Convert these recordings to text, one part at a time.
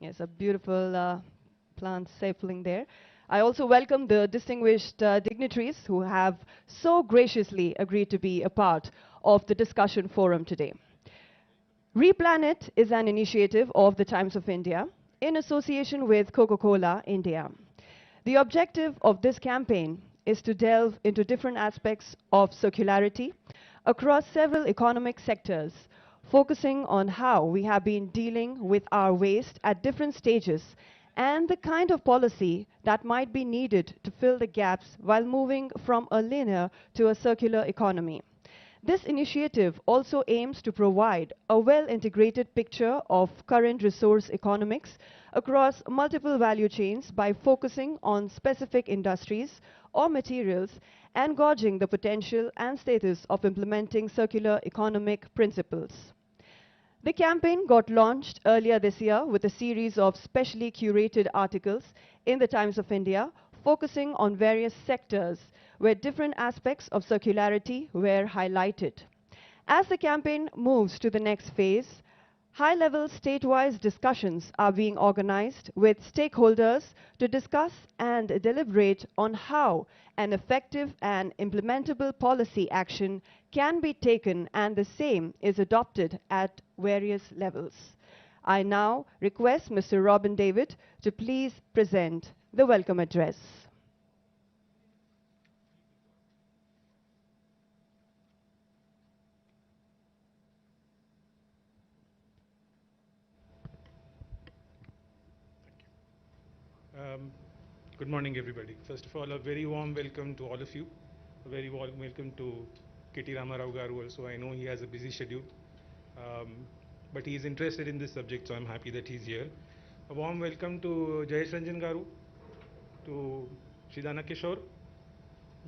Yes, a beautiful plant sapling there. I also welcome the distinguished dignitaries who have so graciously agreed to be a part of the discussion forum today. Replanet is an initiative of the Times of India in association with Coca-Cola India. The objective of this campaign is to delve into different aspects of circularity across several economic sectors, focusing on how we have been dealing with our waste at different stages and the kind of policy that might be needed to fill the gaps while moving from a linear to a circular economy. This initiative also aims to provide a well-integrated picture of current resource economics across multiple value chains by focusing on specific industries or materials and gauging the potential and status of implementing circular economic principles. The campaign got launched earlier this year with a series of specially curated articles in the Times of India focusing on various sectors where different aspects of circularity were highlighted. As the campaign moves to the next phase, high-level statewide discussions are being organized with stakeholders to discuss and deliberate on how an effective and implementable policy action can be taken, and the same is adopted at various levels. I now request Mr. Robin David to please present the welcome address. Good morning, everybody. First of all, a very warm welcome to all of you. A very warm welcome to KTR Garu also. I know he has a busy schedule, but he is interested in this subject, so I'm happy that he's here. A warm welcome to Jayesh Ranjan Garu, to Shidana Kishore,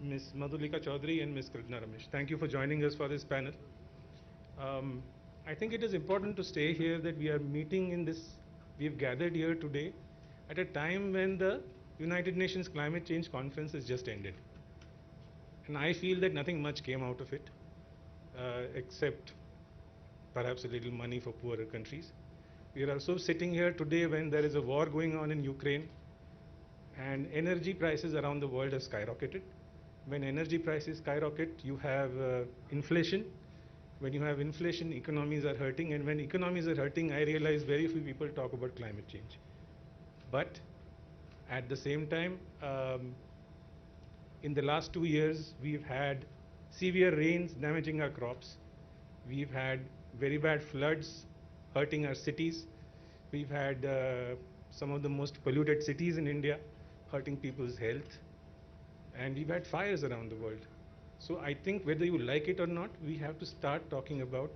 Ms. Madhulika Chaudhary, and Ms. Krishna Ramesh. Thank you for joining us for this panel. I think it is important to say here that we are meeting in this, we've gathered here today at a time when the United Nations Climate Change Conference has just ended. And I feel that nothing much came out of it, except perhaps a little money for poorer countries. We are also sitting here today when there is a war going on in Ukraine and energy prices around the world have skyrocketed. When energy prices skyrocket, you have inflation. When you have inflation, economies are hurting. And when economies are hurting, I realize very few people talk about climate change. But at the same time, in the last 2 years, we've had severe rains damaging our crops. We've had very bad floods hurting our cities. We've had some of the most polluted cities in India hurting people's health. And we've had fires around the world. So I think whether you like it or not, we have to start talking about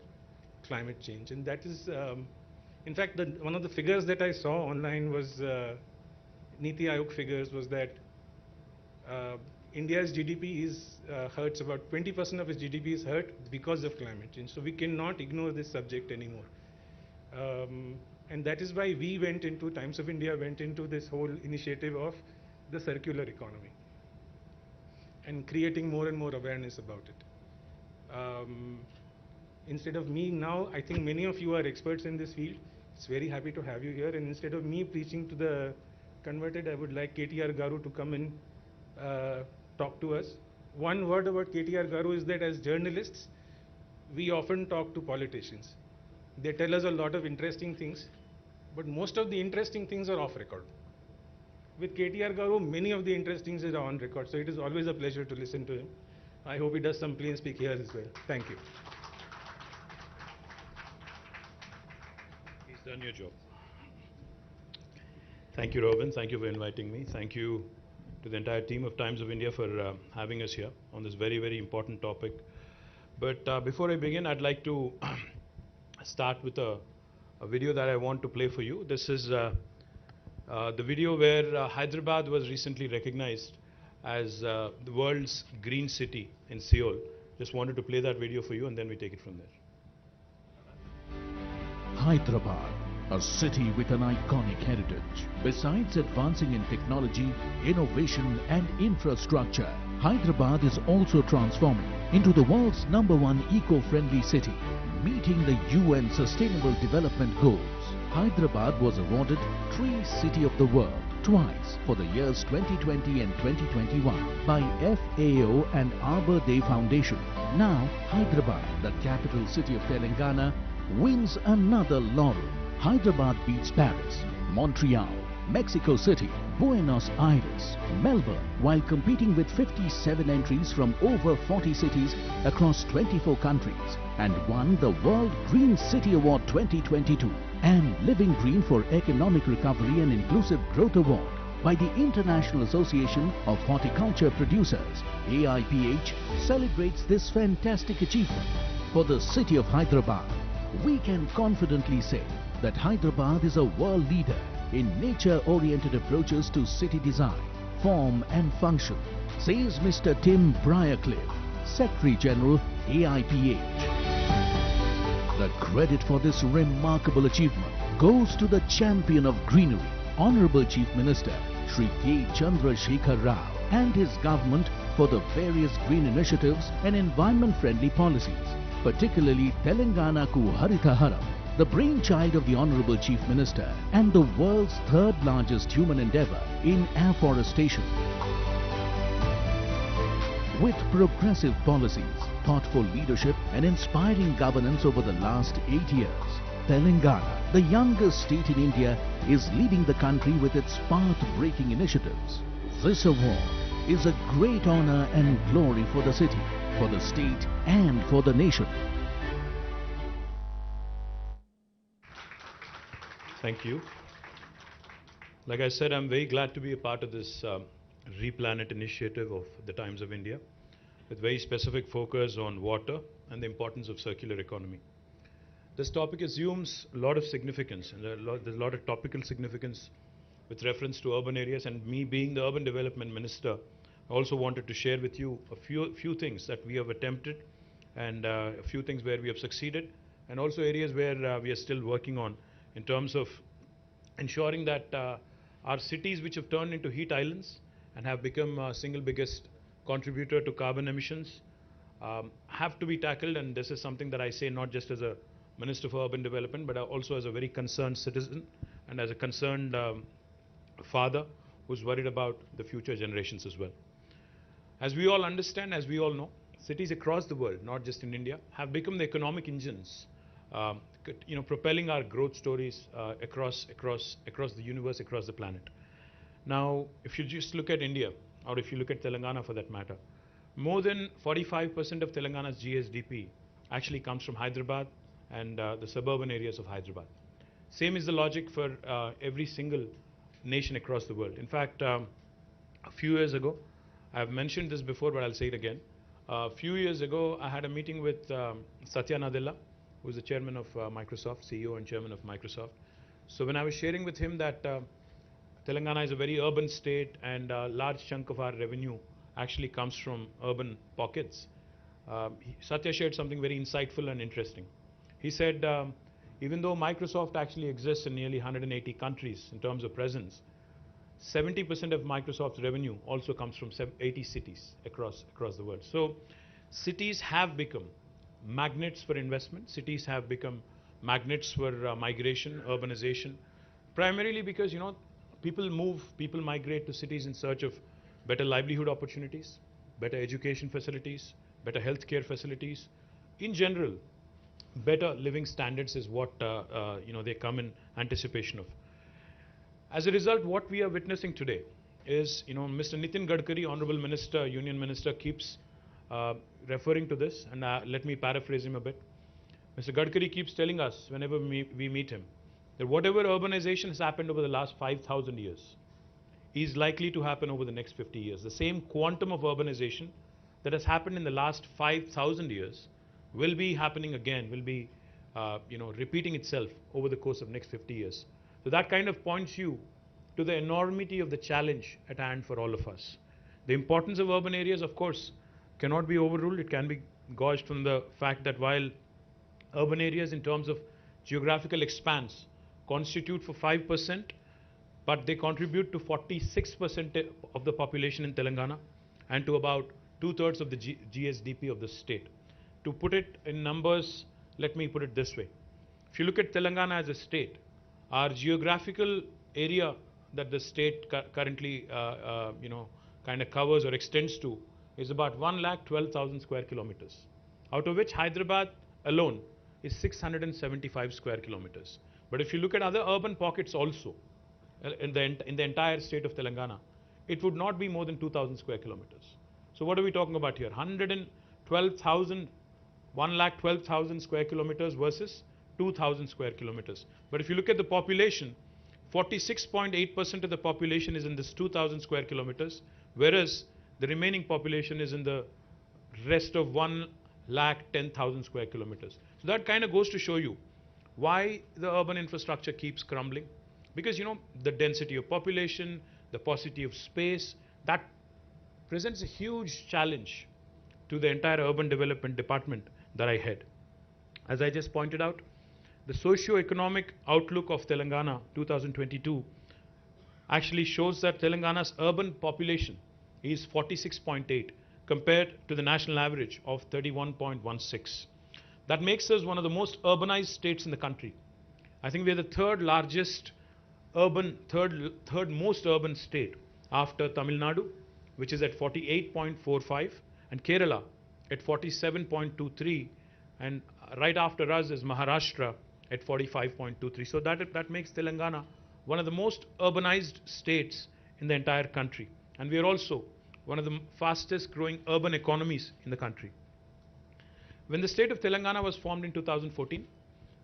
climate change. And that is, in fact, one of the figures that I saw online was Niti Aayog figures was that India's GDP is hurts about 20% of its GDP is hurt because of climate change. So we cannot ignore this subject anymore. And that is why we went into, Times of India went into this whole initiative of the circular economy and creating more and more awareness about it. Instead of me now, I think many of you are experts in this field. It's very happy to have you here. And instead of me preaching to the converted, I would like KTR Garu to come and talk to us. One word about KTR Garu is that as journalists, we often talk to politicians. They tell us a lot of interesting things, but most of the interesting things are off record. With KTR Garu, many of the interesting things are on record, so it is always a pleasure to listen to him. I hope he does some plain speak here as well. Thank you. He's done your job. Thank you, Robin. Thank you for inviting me. Thank you to the entire team of Times of India for having us here on this very, very important topic. But before I begin, I'd like to start with a video that I want to play for you. This is the video where Hyderabad was recently recognized as the world's green city in Seoul. Just wanted to play that video for you and then we take it from there. Hyderabad, a city with an iconic heritage. Besides advancing in technology, innovation and infrastructure, Hyderabad is also transforming into the world's #1 eco-friendly city, meeting the UN Sustainable Development Goals. Hyderabad was awarded Tree City of the World twice for the years 2020 and 2021 by FAO and Arbor Day Foundation. Now, Hyderabad, the capital city of Telangana, wins another laurel. Hyderabad beats Paris, Montreal, Mexico City, Buenos Aires, Melbourne, while competing with 57 entries from over 40 cities across 24 countries, and won the World Green City Award 2022 and Living Green for Economic Recovery and Inclusive Growth Award by the International Association of Horticulture Producers. AIPH celebrates this fantastic achievement. For the city of Hyderabad, we can confidently say that Hyderabad is a world leader in nature-oriented approaches to city design, form and function, says Mr. Tim Briarcliffe, Secretary General, AIPH. The credit for this remarkable achievement goes to the champion of greenery, Honorable Chief Minister Shri K. Chandrasekhar Rao, and his government for the various green initiatives and environment-friendly policies, particularly Telangana Ku Haritaharam, the brainchild of the Honorable Chief Minister and the world's third largest human endeavor in afforestation. With progressive policies, thoughtful leadership and inspiring governance over the last 8 years, Telangana, the youngest state in India, is leading the country with its path-breaking initiatives. This award is a great honor and glory for the city, for the state and for the nation. Thank you. Like I said, I'm very glad to be a part of this Replanet initiative of the Times of India, with very specific focus on water and the importance of circular economy. This topic assumes a lot of significance, and there's a lot of topical significance with reference to urban areas, and me being the Urban Development Minister, I also wanted to share with you a few things that we have attempted, and a few things where we have succeeded, and also areas where we are still working on in terms of ensuring that our cities, which have turned into heat islands and have become single biggest contributor to carbon emissions, have to be tackled. And this is something that I say not just as a Minister for Urban Development, but also as a very concerned citizen and as a concerned father who's worried about the future generations as well. As we all understand, as we all know, cities across the world, not just in India, have become the economic engines, propelling our growth stories across the universe, across the planet. Now, if you just look at India, or if you look at Telangana for that matter, more than 45% of Telangana's GSDP actually comes from Hyderabad and the suburban areas of Hyderabad. Same is the logic for every single nation across the world. In fact, a few years ago, I've mentioned this before, but I'll say it again. A few years ago, I had a meeting with Satya Nadella, who is the chairman of Microsoft, CEO and chairman of Microsoft. So when I was sharing with him that Telangana is a very urban state and a large chunk of our revenue actually comes from urban pockets, Satya shared something very insightful and interesting. He said, even though Microsoft actually exists in nearly 180 countries in terms of presence, 70% of Microsoft's revenue also comes from 80 cities across the world. So cities have become magnets for investment. Cities have become magnets for migration, urbanization, primarily because, people migrate to cities in search of better livelihood opportunities, better education facilities, better healthcare facilities. In general, better living standards is what they come in anticipation of. As a result, what we are witnessing today is, Mr. Nitin Gadkari, Honorable Minister, Union Minister, keeps referring to this, and let me paraphrase him a bit. Mr. Gadkari keeps telling us whenever we meet him that whatever urbanization has happened over the last 5,000 years is likely to happen over the next 50 years. The same quantum of urbanization that has happened in the last 5,000 years will be happening again, will be repeating itself over the course of next 50 years. So that kind of points you to the enormity of the challenge at hand for all of us. The importance of urban areas, of course, cannot be overruled. It can be gauged from the fact that while urban areas in terms of geographical expanse constitute for 5%, but they contribute to 46% of the population in Telangana and to about 2/3 of the GSDP of the state. To put it in numbers, let me put it this way. If you look at Telangana as a state, Our geographical area that the state currently, kind of covers or extends to is about 1,12,000 square kilometers, out of which Hyderabad alone is 675 square kilometers. But if you look at other urban pockets also, in the entire state of Telangana, it would not be more than 2,000 square kilometers. So what are we talking about here? 1,12,000 square kilometers versus 2,000 square kilometers. But if you look at the population, 46.8% of the population is in this 2,000 square kilometers, whereas the remaining population is in the rest of 1,10,000 square kilometers. So that kind of goes to show you why the urban infrastructure keeps crumbling. Because, the density of population, the paucity of space, that presents a huge challenge to the entire urban development department that I head. As I just pointed out, the socio-economic outlook of Telangana 2022 actually shows that Telangana's urban population is 46.8 compared to the national average of 31.16. That makes us one of the most urbanized states in the country. I think we are the third most urban state after Tamil Nadu, which is at 48.45, and Kerala at 47.23, and right after us is Maharashtra at 45.23. So that makes Telangana one of the most urbanized states in the entire country. And we are also one of the fastest growing urban economies in the country. When the state of Telangana was formed in 2014,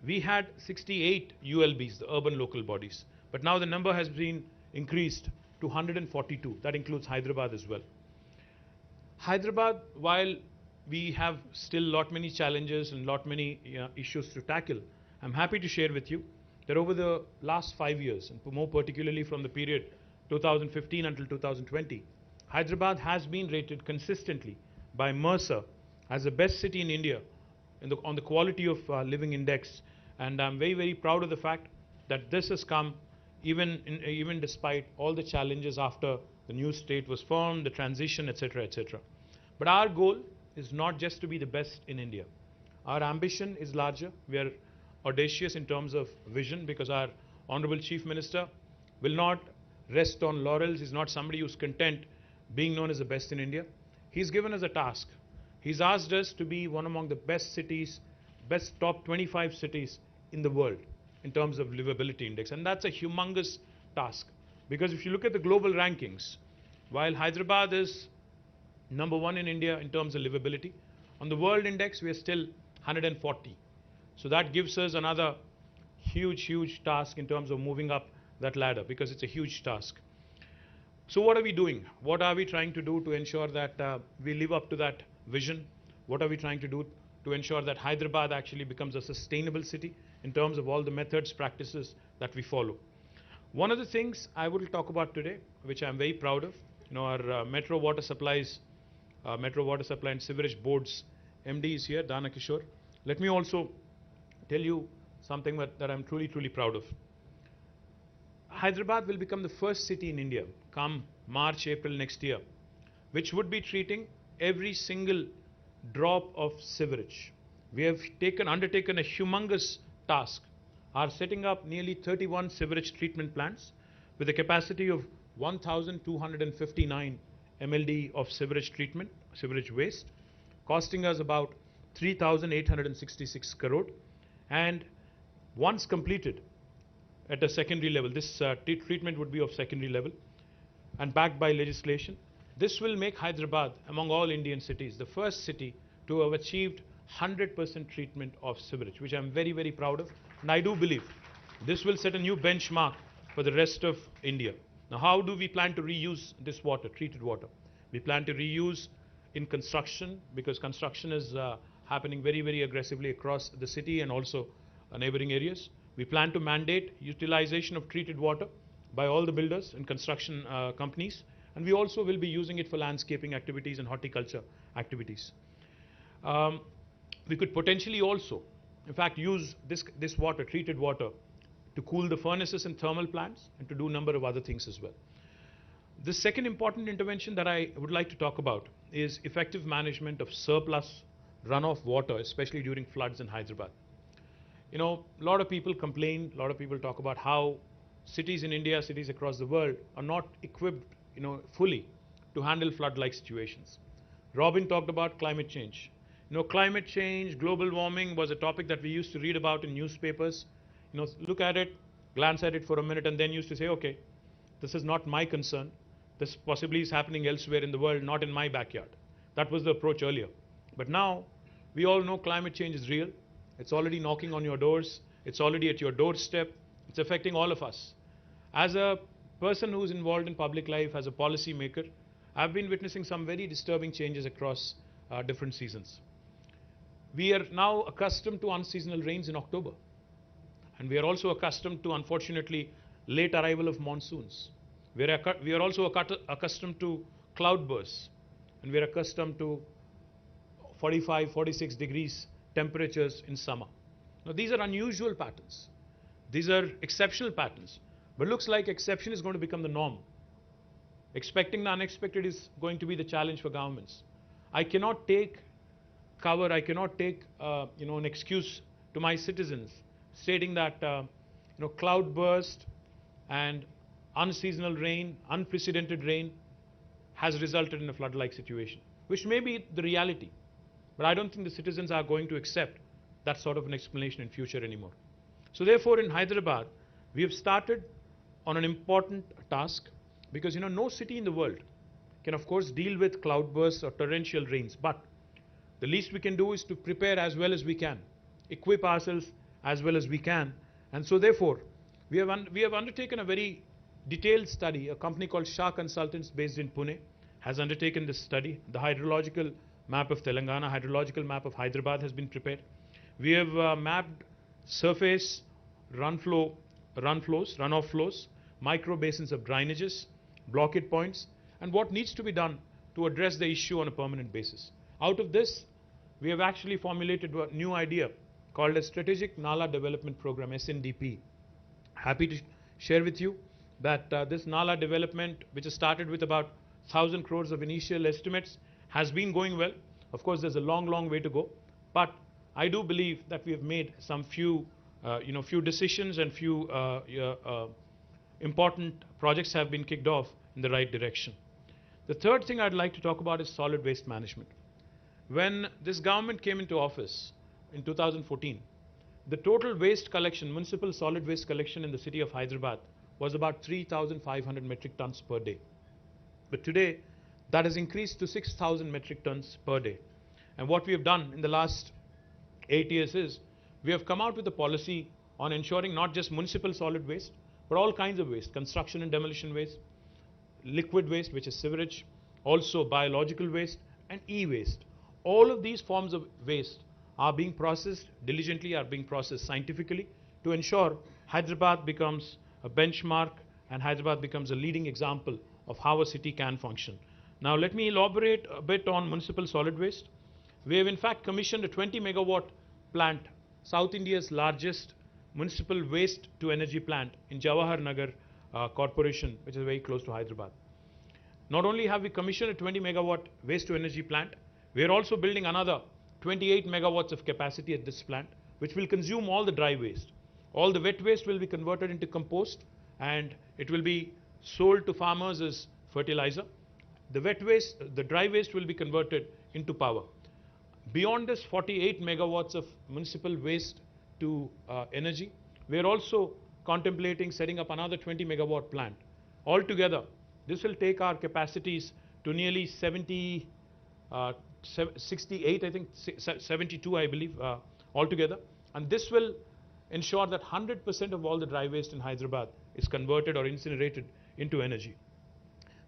we had 68 ULBs, the urban local bodies. But now the number has been increased to 142. That includes Hyderabad as well. Hyderabad, while we have still many challenges and many issues to tackle, I'm happy to share with you that over the last 5 years, and more particularly from the period 2015 until 2020, Hyderabad has been rated consistently by Mercer as the best city in India on the quality of living index. And I'm very, very proud of the fact that this has come even despite all the challenges after the new state was formed, the transition, etc., etc. But our goal is not just to be the best in India. Our ambition is larger. We are audacious in terms of vision, because our Honorable Chief Minister will not rest on laurels. He's not somebody who's content being known as the best in India. He's given us a task. He's asked us to be one among the best cities, best top 25 cities in the world in terms of livability index. And that's a humongous task, because if you look at the global rankings, while Hyderabad is #1 in India in terms of livability, on the world index we are still 140. So that gives us another huge task in terms of moving up that ladder, because it's a huge task. So what are we doing? What are we trying to do to ensure that we live up to that vision? What are we trying to do to ensure that Hyderabad actually becomes a sustainable city in terms of all the methods, practices that we follow? One of the things I will talk about today, which I'm very proud of, our Metro Water Supply and Sewerage Board's MD is here, Dana Kishore. Let me also tell you something that I'm truly proud of. Hyderabad will become the first city in India come March, April next year, which would be treating every single drop of sewerage. We have undertaken a humongous task, are setting up nearly 31 sewerage treatment plants with a capacity of 1,259 MLD of sewerage waste, costing us about 3,866 crore. And once completed at a secondary level, this treatment would be of secondary level and backed by legislation. This will make Hyderabad, among all Indian cities, the first city to have achieved 100% treatment of sewerage, which I'm very proud of. And I do believe this will set a new benchmark for the rest of India. Now, how do we plan to reuse this water, treated water? We plan to reuse in construction, because construction is happening very aggressively across the city and also neighboring areas. We plan to mandate utilization of treated water by all the builders and construction companies. And we also will be using it for landscaping activities and horticulture activities. We could potentially also, in fact, use this water, treated water, to cool the furnaces and thermal plants and to do a number of other things as well. The second important intervention that I would like to talk about is effective management of surplus runoff water, especially during floods in Hyderabad. You know, a lot of people complain, a lot of people talk about how cities in India, cities across the world are not equipped, you know, fully to handle flood-like situations. Robin talked about climate change. You know, climate change, global warming was a topic that we used to read about in newspapers. You know, look at it, glance at it for a minute, and then used to say, okay, this is not my concern. This possibly is happening elsewhere in the world, not in my backyard. That was the approach earlier. But now, we all know climate change is real. It's already knocking on your doors. It's already at your doorstep. It's affecting all of us. As a person who's involved in public life, as a policy maker, I've been witnessing some very disturbing changes across different seasons. We are now accustomed to unseasonal rains in October. And we are also accustomed to, unfortunately, late arrival of monsoons. We are also accustomed to cloudbursts. And we are accustomed to 45, 46 degrees temperatures in summer. Now, these are unusual patterns. These are exceptional patterns. But looks like exception is going to become the norm. Expecting the unexpected is going to be the challenge for governments. I cannot take cover, I cannot take an excuse to my citizens stating that cloudburst and unseasonal rain, unprecedented rain has resulted in a flood-like situation, which may be the reality. But I don't think the citizens are going to accept that sort of an explanation in future anymore. So therefore, in Hyderabad, we have started on an important task, because no city in the world can of course deal with cloudbursts or torrential rains, but the least we can do is to prepare as well as we can, equip ourselves as well as we can. And so therefore, we have undertaken a very detailed study. A company called Shah Consultants based in Pune has undertaken this study. The hydrological map of Telangana, hydrological map of Hyderabad has been prepared. We have mapped surface runoff flows, micro basins of drainages, blockade points, and what needs to be done to address the issue on a permanent basis. Out of this, we have actually formulated a new idea called a Strategic Nala Development Program, SNDP. Happy to share with you that this Nala development, which has started with about 1,000 crores of initial estimates, has been going well. Of course, there's a long way to go, but I do believe that we have made some few decisions, and few important projects have been kicked off in the right direction. The third thing I'd like to talk about is solid waste management. When this government came into office in 2014, the total waste collection, municipal solid waste collection in the city of Hyderabad was about 3,500 metric tons per day. But today, that has increased to 6,000 metric tons per day. And what we have done in the last 8 years is, we have come out with a policy on ensuring not just municipal solid waste, but all kinds of waste, construction and demolition waste, liquid waste, which is sewage, also biological waste, and e-waste. All of these forms of waste are being processed diligently, are being processed scientifically to ensure Hyderabad becomes a benchmark and Hyderabad becomes a leading example of how a city can function. Now let me elaborate a bit on municipal solid waste. We have in fact commissioned a 20 megawatt plant, South India's largest municipal waste to energy plant in Jawahar Nagar Corporation, which is very close to Hyderabad. Not only have we commissioned a 20 megawatt waste to energy plant, we are also building another 28 megawatts of capacity at this plant, which will consume all the dry waste. All the wet waste will be converted into compost, and it will be sold to farmers as fertilizer. The wet waste, the dry waste will be converted into power. Beyond this 48 megawatts of municipal waste to energy, we are also contemplating setting up another 20 megawatt plant. Altogether, this will take our capacities to nearly 68, I think 72, I believe, altogether. And this will ensure that 100% of all the dry waste in Hyderabad is converted or incinerated into energy.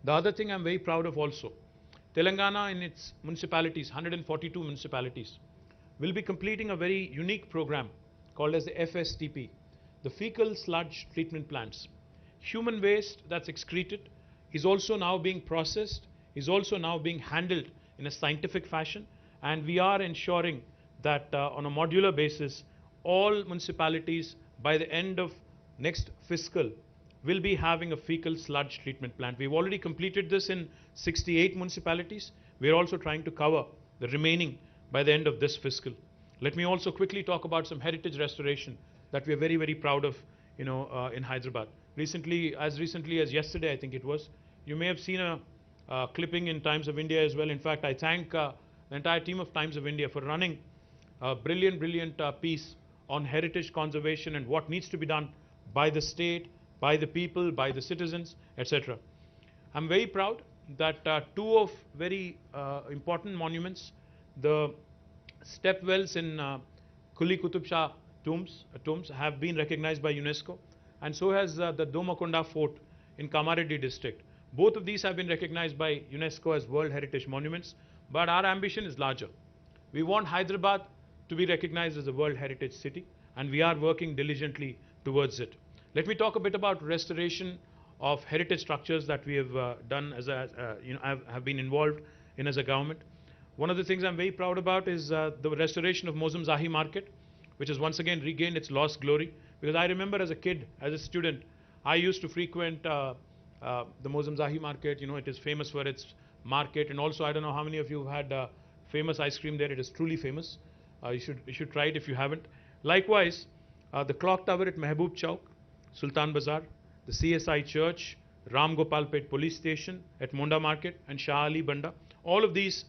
The other thing I'm very proud of also, Telangana in its municipalities, 142 municipalities, will be completing a very unique program called as the FSTP, the fecal sludge treatment plants. Human waste that's excreted is also now being processed, is also now being handled in a scientific fashion, and we are ensuring that on a modular basis, all municipalities by the end of next fiscal will be having a fecal sludge treatment plant. We've already completed this in 68 municipalities. We're also trying to cover the remaining by the end of this fiscal. Let me also quickly talk about some heritage restoration that we are very, very proud of, in Hyderabad. Recently as yesterday, I think it was, you may have seen a clipping in Times of India as well. In fact, I thank the entire team of Times of India for running a brilliant piece on heritage conservation and what needs to be done by the state, by the people, by the citizens, etc. I'm very proud that two of very important monuments, the stepwells in Kuli Qutub Shah tombs, have been recognized by UNESCO, and so has the Domakonda Fort in Kamareddy district. Both of these have been recognized by UNESCO as World Heritage Monuments, but our ambition is larger. We want Hyderabad to be recognized as a World Heritage City, and we are working diligently towards it. Let me talk a bit about restoration of heritage structures that we have done have been involved in as a government. One of the things I'm very proud about is the restoration of Mozum Zahi Market, which has once again regained its lost glory. Because I remember as a kid, as a student, I used to frequent the Mozum Zahi Market. It is famous for its market, and also I don't know how many of you have had famous ice cream there. It is truly famous. You should try it if you haven't. Likewise, the clock tower at Mehboob Chowk, Sultan Bazaar, the CSI Church, Ram Gopal Pet Police Station at Monda Market, and Shah Ali Banda. All of these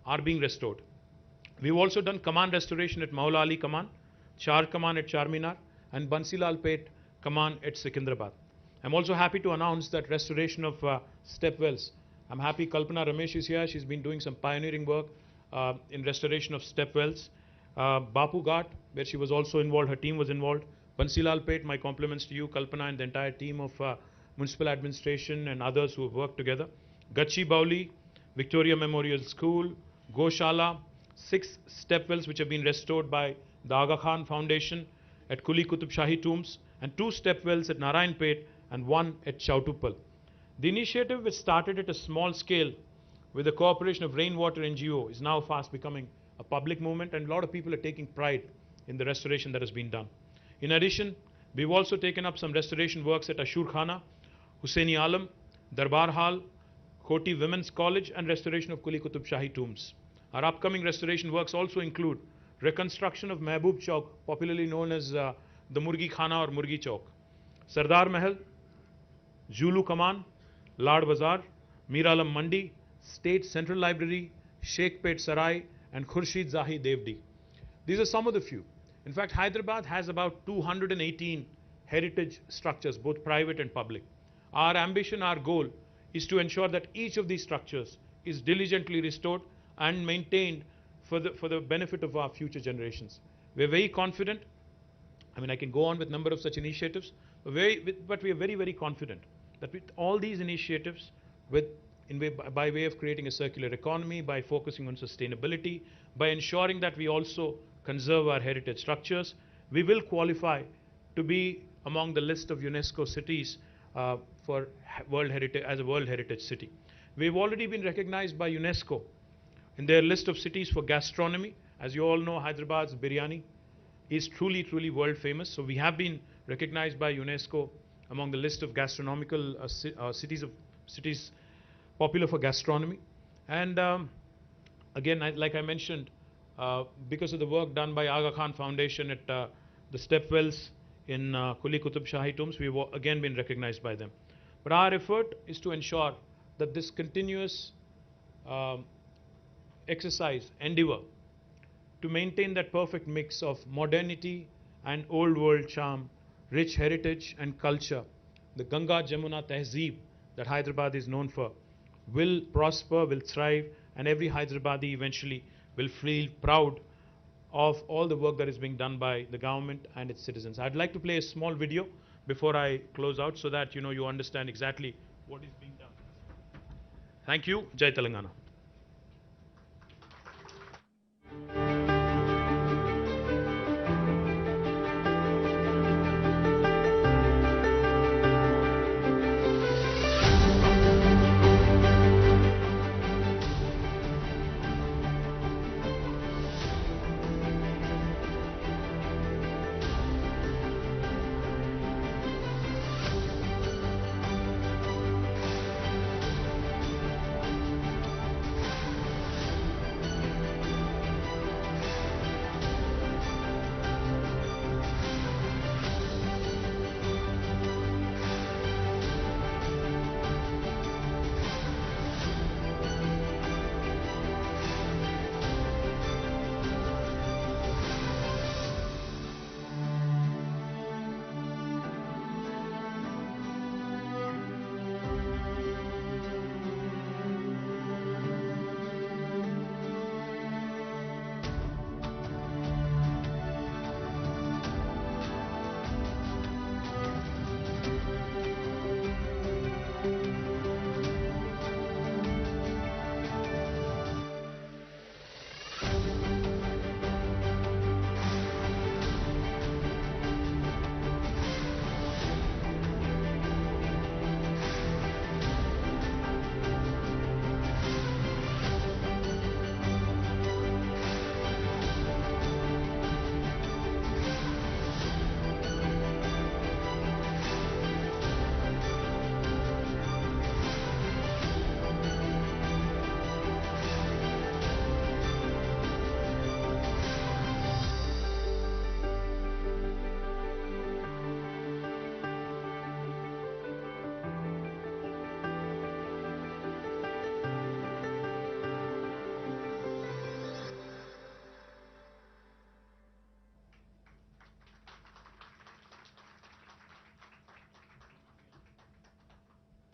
are being restored. We've also done Kaman restoration at Maula Ali Kaman, Char Kaman at Charminar, and Bansilal Pet Kaman at Secunderabad. I'm also happy to announce that restoration of stepwells. I'm happy Kalpana Ramesh is here. She's been doing some pioneering work in restoration of stepwells. Bapu Ghat, where she was also involved, her team was involved. Bansilal Pet, my compliments to you, Kalpana, and the entire team of municipal administration and others who have worked together. Gachi Bauli, Victoria Memorial School, Goshala, 6 stepwells which have been restored by the Aga Khan Foundation at Kuli Qutub Shahi Tombs, and 2 stepwells at Narayanpet and 1 at Chautupal. The initiative, which started at a small scale with the cooperation of Rainwater NGO, is now fast becoming a public movement, and a lot of people are taking pride in the restoration that has been done. In addition, we've also taken up some restoration works at Ashur Khana, Hussaini Alam, Darbar Hall, Koti Women's College, and restoration of Kuli Qutub Shahi Tombs. Our upcoming restoration works also include reconstruction of Mehboob Chowk, popularly known as the Murgi Khana or Murgi Chowk, Sardar Mahal, Julu Kaman, Lad Bazar, Mir Alam Mandi, State Central Library, Sheikpet Sarai, and Khurshid Zahi Devdi. These are some of the few. In fact, Hyderabad has about 218 heritage structures, both private and public. Our ambition, our goal, is to ensure that each of these structures is diligently restored and maintained for the benefit of our future generations. We're very confident. I can go on with a number of such initiatives, but we are very, very confident that with all these initiatives, by way of creating a circular economy, by focusing on sustainability, by ensuring that we also conserve our heritage structures, we will qualify to be among the list of UNESCO cities for World Heritage, as a World Heritage City. We've already been recognized by UNESCO in their list of cities for gastronomy. As you all know, Hyderabad's biryani is truly, truly world famous. So we have been recognized by UNESCO among the list of gastronomical cities popular for gastronomy. And again, like I mentioned, because of the work done by Aga Khan Foundation at the stepwells in Kuli Qutub Shahi Tombs, we've again been recognized by them. But our effort is to ensure that this continuous exercise, endeavor, to maintain that perfect mix of modernity and old world charm, rich heritage and culture, the Ganga Jamuna Tehzeeb that Hyderabad is known for, will prosper, will thrive, and every Hyderabadi eventually will feel proud of all the work that is being done by the government and its citizens. I'd like to play a small video before I close out so that you understand exactly what is being done. Thank you. Jai Telangana.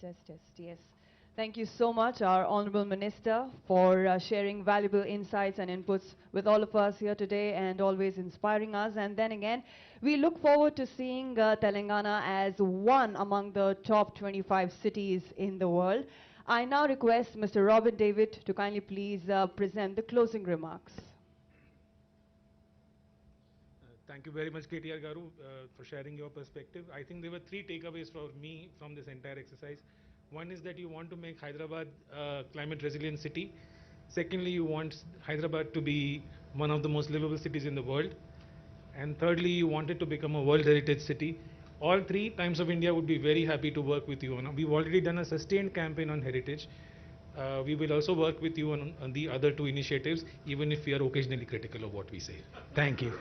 Yes. Thank you so much, our Honorable Minister, for sharing valuable insights and inputs with all of us here today and always inspiring us. And then again, we look forward to seeing Telangana as one among the top 25 cities in the world. I now request Mr. Robin David to kindly please present the closing remarks. Thank you very much, KTR Garu, for sharing your perspective. I think there were three takeaways for me from this entire exercise. One is that you want to make Hyderabad a climate resilient city. Secondly, you want Hyderabad to be one of the most livable cities in the world. And thirdly, you want it to become a World Heritage City. All three, Times of India would be very happy to work with you on. We've already done a sustained campaign on heritage. We will also work with you on the other two initiatives, even if we are occasionally critical of what we say. Thank you.